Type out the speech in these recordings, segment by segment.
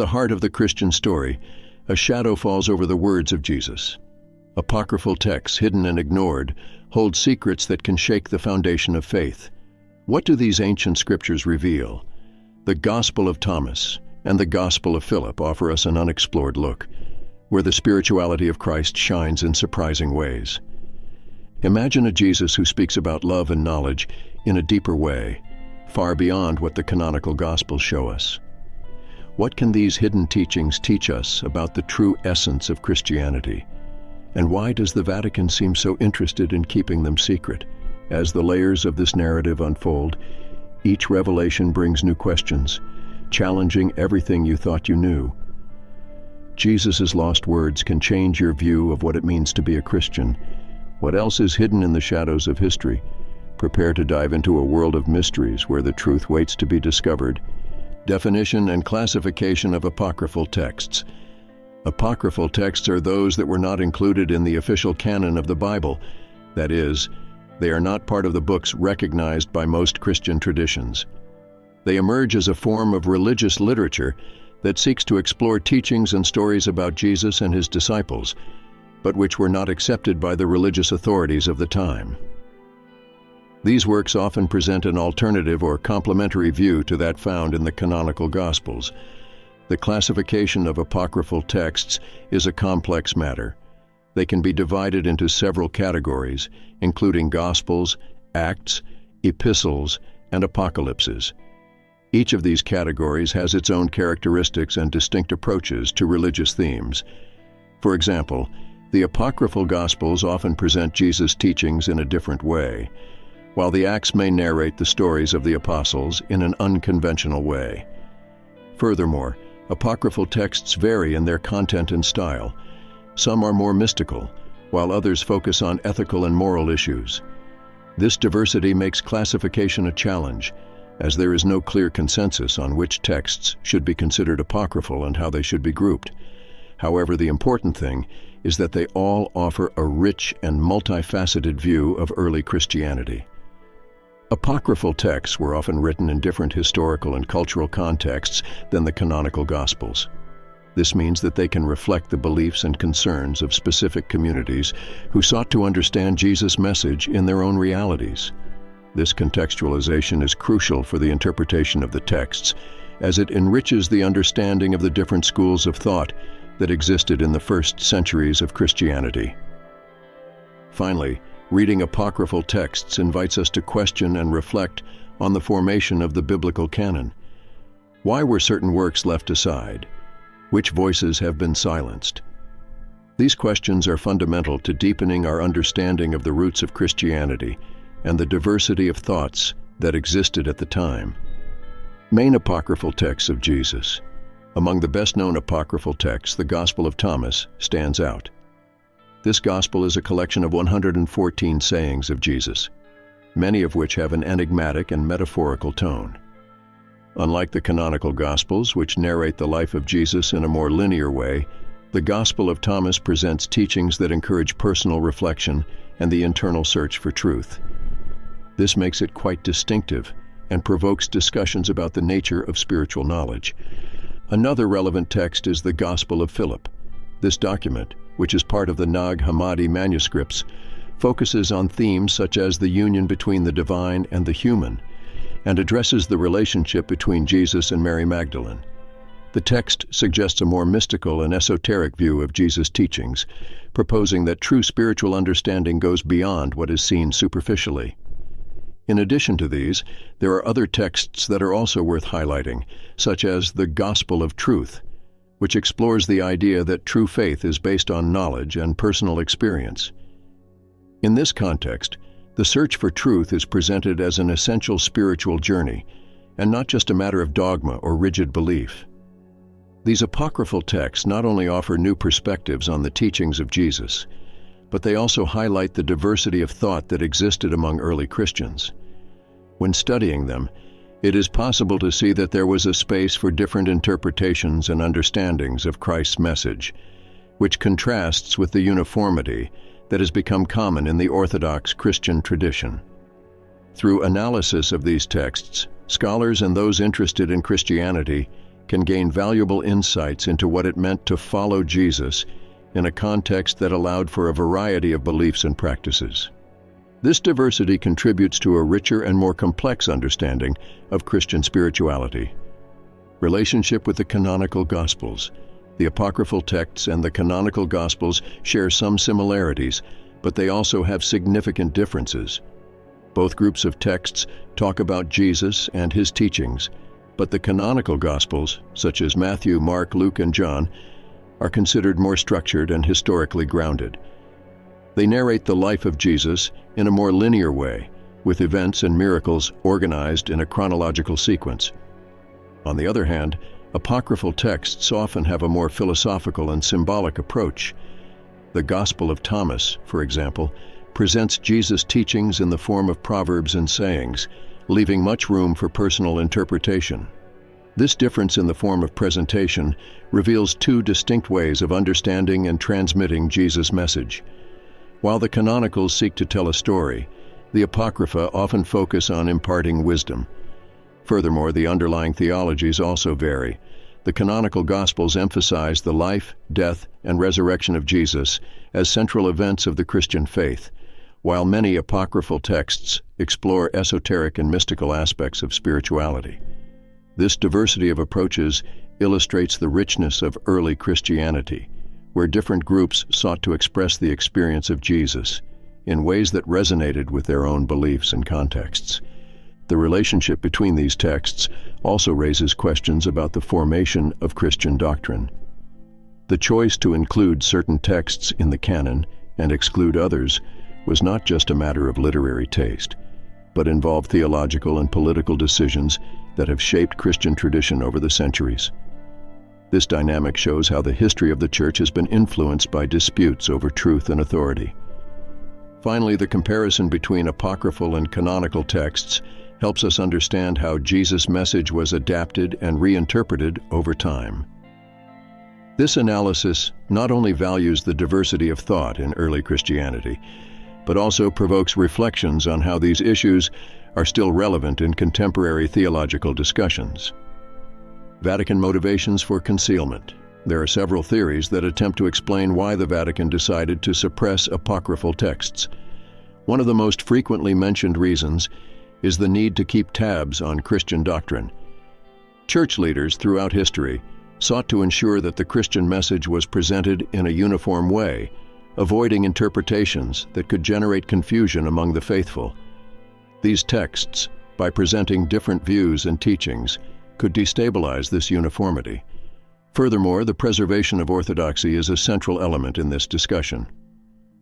the heart of the Christian story, a shadow falls over the words of Jesus. Apocryphal texts, hidden and ignored, hold secrets that can shake the foundation of faith. What do these ancient scriptures reveal? The Gospel of Thomas and the Gospel of Philip offer us an unexplored look, where the spirituality of Christ shines in surprising ways. Imagine a Jesus who speaks about love and knowledge in a deeper way, far beyond what the canonical Gospels show us. What can these hidden teachings teach us about the true essence of Christianity? And why does the Vatican seem so interested in keeping them secret? As the layers of this narrative unfold, each revelation brings new questions, challenging everything you thought you knew. Jesus' lost words can change your view of what it means to be a Christian. What else is hidden in the shadows of history? Prepare to dive into a world of mysteries where the truth waits to be discovered. Definition and classification of apocryphal texts. Apocryphal texts are those that were not included in the official canon of the Bible. That is, they are not part of the books recognized by most Christian traditions. They emerge as a form of religious literature that seeks to explore teachings and stories about Jesus and his disciples, but which were not accepted by the religious authorities of the time. These works often present an alternative or complementary view to that found in the canonical Gospels. The classification of apocryphal texts is a complex matter. They can be divided into several categories, including Gospels, Acts, Epistles, and Apocalypses. Each of these categories has its own characteristics and distinct approaches to religious themes. For example, the apocryphal Gospels often present Jesus' teachings in a different way, while the Acts may narrate the stories of the apostles in an unconventional way. Furthermore, apocryphal texts vary in their content and style. Some are more mystical, while others focus on ethical and moral issues. This diversity makes classification a challenge, as there is no clear consensus on which texts should be considered apocryphal and how they should be grouped. However, the important thing is that they all offer a rich and multifaceted view of early Christianity. Apocryphal texts were often written in different historical and cultural contexts than the canonical Gospels. This means that they can reflect the beliefs and concerns of specific communities who sought to understand Jesus' message in their own realities. This contextualization is crucial for the interpretation of the texts, as it enriches the understanding of the different schools of thought that existed in the first centuries of Christianity. Finally, reading apocryphal texts invites us to question and reflect on the formation of the biblical canon. Why were certain works left aside? Which voices have been silenced? These questions are fundamental to deepening our understanding of the roots of Christianity and the diversity of thoughts that existed at the time. Main apocryphal texts of Jesus. Among the best-known apocryphal texts, the Gospel of Thomas stands out. This gospel is a collection of 114 sayings of Jesus, many of which have an enigmatic and metaphorical tone. Unlike the canonical Gospels, which narrate the life of Jesus in a more linear way, the Gospel of Thomas presents teachings that encourage personal reflection and the internal search for truth. This makes it quite distinctive and provokes discussions about the nature of spiritual knowledge. Another relevant text is the Gospel of Philip. This document, which is part of the Nag Hammadi manuscripts, focuses on themes such as the union between the divine and the human, and addresses the relationship between Jesus and Mary Magdalene. The text suggests a more mystical and esoteric view of Jesus' teachings, proposing that true spiritual understanding goes beyond what is seen superficially. In addition to these, there are other texts that are also worth highlighting, such as the Gospel of Truth, which explores the idea that true faith is based on knowledge and personal experience. In this context, the search for truth is presented as an essential spiritual journey, and not just a matter of dogma or rigid belief. These apocryphal texts not only offer new perspectives on the teachings of Jesus, but they also highlight the diversity of thought that existed among early Christians. When studying them, it is possible to see that there was a space for different interpretations and understandings of Christ's message, which contrasts with the uniformity that has become common in the Orthodox Christian tradition. Through analysis of these texts, scholars and those interested in Christianity can gain valuable insights into what it meant to follow Jesus in a context that allowed for a variety of beliefs and practices. This diversity contributes to a richer and more complex understanding of Christian spirituality. Relationship with the canonical Gospels. The Apocryphal texts and the canonical Gospels share some similarities, but they also have significant differences. Both groups of texts talk about Jesus and his teachings, but the canonical Gospels, such as Matthew, Mark, Luke, and John, are considered more structured and historically grounded. They narrate the life of Jesus in a more linear way, with events and miracles organized in a chronological sequence. On the other hand, apocryphal texts often have a more philosophical and symbolic approach. The Gospel of Thomas, for example, presents Jesus' teachings in the form of proverbs and sayings, leaving much room for personal interpretation. This difference in the form of presentation reveals two distinct ways of understanding and transmitting Jesus' message. While the canonicals seek to tell a story, the Apocrypha often focus on imparting wisdom. Furthermore, the underlying theologies also vary. The canonical Gospels emphasize the life, death, and resurrection of Jesus as central events of the Christian faith, while many apocryphal texts explore esoteric and mystical aspects of spirituality. This diversity of approaches illustrates the richness of early Christianity, where different groups sought to express the experience of Jesus in ways that resonated with their own beliefs and contexts. The relationship between these texts also raises questions about the formation of Christian doctrine. The choice to include certain texts in the canon and exclude others was not just a matter of literary taste, but involved theological and political decisions that have shaped Christian tradition over the centuries. This dynamic shows how the history of the Church has been influenced by disputes over truth and authority. Finally, the comparison between apocryphal and canonical texts helps us understand how Jesus' message was adapted and reinterpreted over time. This analysis not only values the diversity of thought in early Christianity, but also provokes reflections on how these issues are still relevant in contemporary theological discussions. Vatican motivations for concealment. There are several theories that attempt to explain why the Vatican decided to suppress apocryphal texts. One of the most frequently mentioned reasons is the need to keep tabs on Christian doctrine. Church leaders throughout history sought to ensure that the Christian message was presented in a uniform way, avoiding interpretations that could generate confusion among the faithful. These texts, by presenting different views and teachings, could destabilize this uniformity. Furthermore, the preservation of orthodoxy is a central element in this discussion.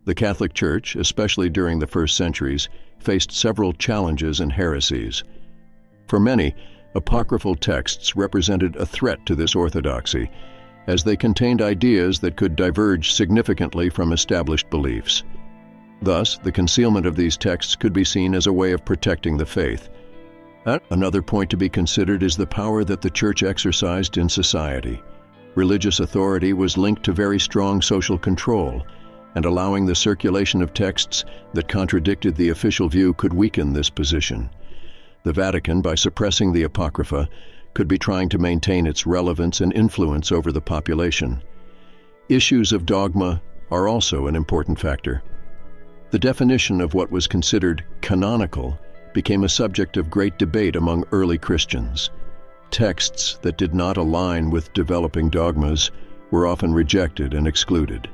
The Catholic Church, especially during the first centuries, faced several challenges and heresies. For many, apocryphal texts represented a threat to this orthodoxy, as they contained ideas that could diverge significantly from established beliefs. Thus, the concealment of these texts could be seen as a way of protecting the faith. Another point to be considered is the power that the Church exercised in society. Religious authority was linked to very strong social control, and allowing the circulation of texts that contradicted the official view could weaken this position. The Vatican, by suppressing the Apocrypha, could be trying to maintain its relevance and influence over the population. Issues of dogma are also an important factor. The definition of what was considered canonical became a subject of great debate among early Christians. Texts that did not align with developing dogmas were often rejected and excluded.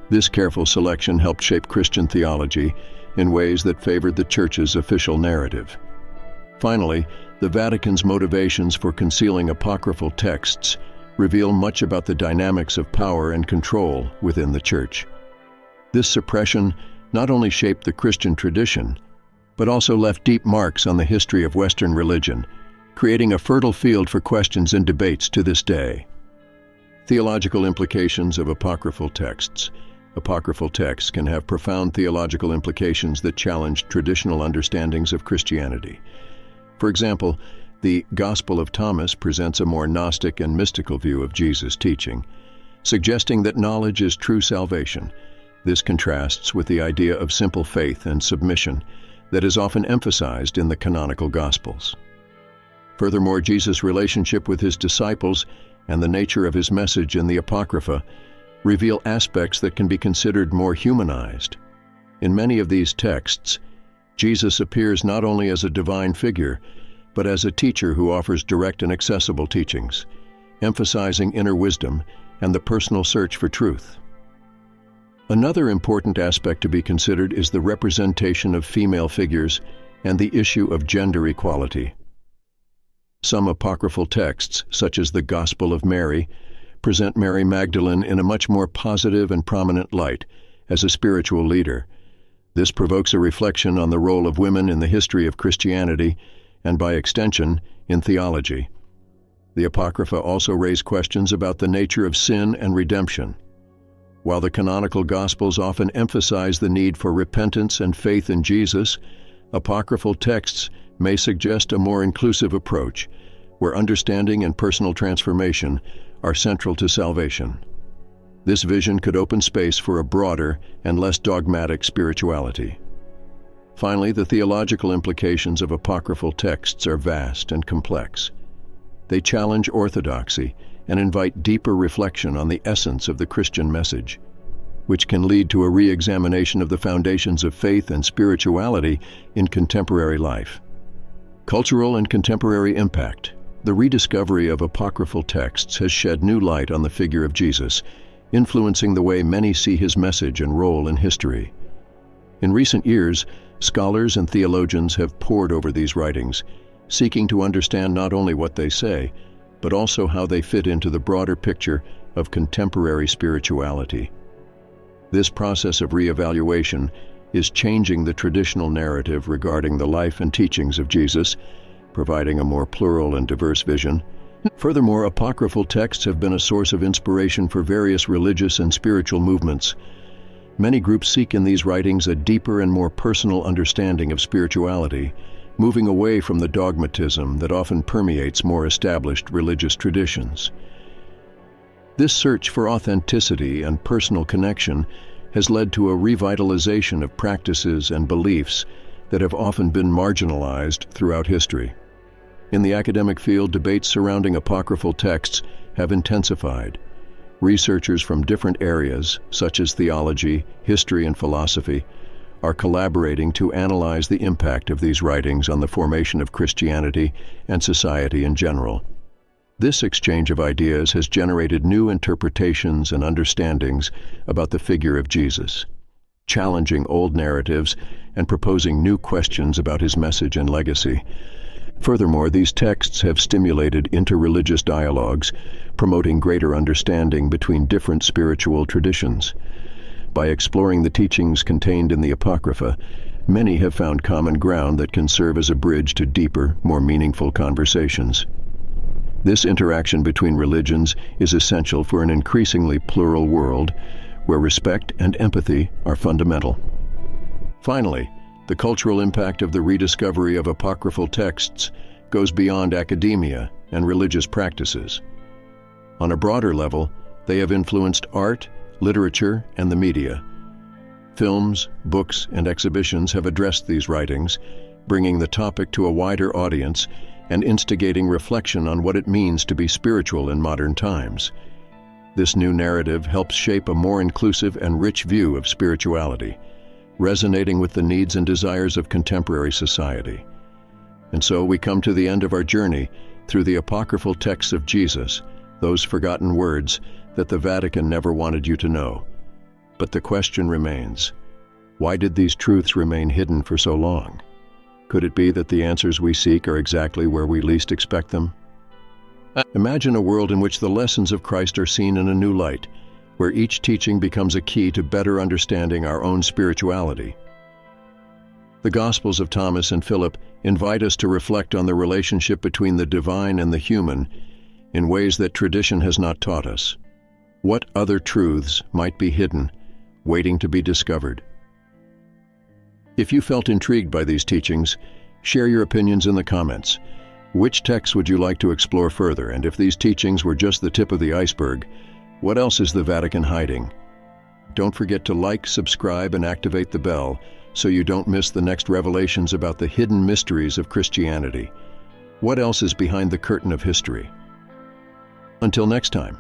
This careful selection helped shape Christian theology in ways that favored the Church's official narrative. Finally, the Vatican's motivations for concealing apocryphal texts reveal much about the dynamics of power and control within the Church. This suppression not only shaped the Christian tradition, but also left deep marks on the history of Western religion, creating a fertile field for questions and debates to this day. Theological implications of apocryphal texts. Apocryphal texts can have profound theological implications that challenge traditional understandings of Christianity. For example, the Gospel of Thomas presents a more Gnostic and mystical view of Jesus' teaching, suggesting that knowledge is true salvation. This contrasts with the idea of simple faith and submission that is often emphasized in the canonical Gospels. Furthermore, Jesus' relationship with his disciples and the nature of his message in the Apocrypha reveal aspects that can be considered more humanized. In many of these texts, Jesus appears not only as a divine figure, but as a teacher who offers direct and accessible teachings, emphasizing inner wisdom and the personal search for truth. Another important aspect to be considered is the representation of female figures and the issue of gender equality. Some apocryphal texts, such as the Gospel of Mary, present Mary Magdalene in a much more positive and prominent light as a spiritual leader. This provokes a reflection on the role of women in the history of Christianity and, by extension, in theology. The Apocrypha also raise questions about the nature of sin and redemption. While the canonical Gospels often emphasize the need for repentance and faith in Jesus, apocryphal texts may suggest a more inclusive approach, where understanding and personal transformation are central to salvation. This vision could open space for a broader and less dogmatic spirituality. Finally, the theological implications of apocryphal texts are vast and complex. They challenge orthodoxy and invite deeper reflection on the essence of the Christian message, which can lead to a re-examination of the foundations of faith and spirituality in contemporary life. Cultural and contemporary impact. The rediscovery of apocryphal texts has shed new light on the figure of Jesus, influencing the way many see his message and role in history. In recent years, scholars and theologians have pored over these writings, seeking to understand not only what they say, but also how they fit into the broader picture of contemporary spirituality. This process of re-evaluation is changing the traditional narrative regarding the life and teachings of Jesus, providing a more plural and diverse vision. Furthermore, apocryphal texts have been a source of inspiration for various religious and spiritual movements. Many groups seek in these writings a deeper and more personal understanding of spirituality, moving away from the dogmatism that often permeates more established religious traditions. This search for authenticity and personal connection has led to a revitalization of practices and beliefs that have often been marginalized throughout history. In the academic field, debates surrounding apocryphal texts have intensified. Researchers from different areas, such as theology, history, and philosophy, are collaborating to analyze the impact of these writings on the formation of Christianity and society in general. This exchange of ideas has generated new interpretations and understandings about the figure of Jesus, challenging old narratives and proposing new questions about his message and legacy. Furthermore, these texts have stimulated interreligious dialogues, promoting greater understanding between different spiritual traditions. By exploring the teachings contained in the Apocrypha, many have found common ground that can serve as a bridge to deeper, more meaningful conversations. This interaction between religions is essential for an increasingly plural world where respect and empathy are fundamental. Finally, the cultural impact of the rediscovery of apocryphal texts goes beyond academia and religious practices. On a broader level, they have influenced art, literature, and the media. Films, books, and exhibitions have addressed these writings, bringing the topic to a wider audience and instigating reflection on what it means to be spiritual in modern times. This new narrative helps shape a more inclusive and rich view of spirituality, resonating with the needs and desires of contemporary society. And so we come to the end of our journey through the apocryphal texts of Jesus, those forgotten words that the Vatican never wanted you to know. But the question remains, why did these truths remain hidden for so long? Could it be that the answers we seek are exactly where we least expect them? Imagine a world in which the lessons of Christ are seen in a new light, where each teaching becomes a key to better understanding our own spirituality. The Gospels of Thomas and Philip invite us to reflect on the relationship between the divine and the human in ways that tradition has not taught us. What other truths might be hidden, waiting to be discovered? If you felt intrigued by these teachings, share your opinions in the comments. Which texts would you like to explore further? And if these teachings were just the tip of the iceberg, what else is the Vatican hiding? Don't forget to like, subscribe, and activate the bell so you don't miss the next revelations about the hidden mysteries of Christianity. What else is behind the curtain of history? Until next time.